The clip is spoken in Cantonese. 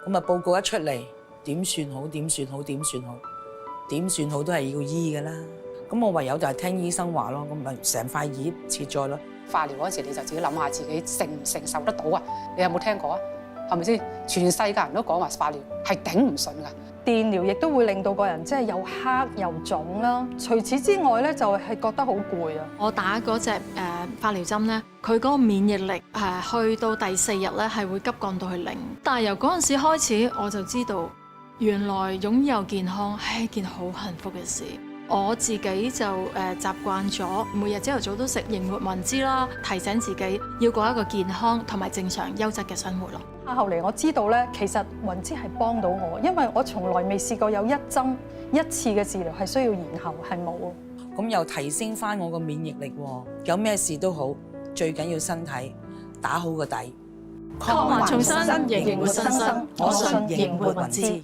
咁啊報告一出嚟，點算好？點算好？點算好？點算好都係要醫㗎啦。咁我唯有就係聽醫生話咯，咁咪成塊葉切咗咯。化療嗰陣時，你就自己諗下自己承唔承受得到啊？你有冇聽過啊？係咪先？全世界人都講話化療係頂唔順㗎。電療亦都會令到個人即係又黑又腫啦。除此之外咧，就係覺得好攰啊。我打嗰隻化療針咧，佢嗰個免疫力去到第4日咧係會急降到去0。但係由嗰陣時開始，我就知道原來擁有健康係一件好幸福嘅事。我自己就習慣咗每日朝頭早都食營活聞滋啦，提醒自己要過一個健康同埋正常優質嘅生活咯。後嚟我知道咧，其實聞滋係幫到我，因為我從來未試過有一針一次嘅治療係需要延後，係冇。咁又提升翻我個免疫力喎，有咩事都好，最緊要身體打好個底。抗患重生，營活新生，我信營活聞滋。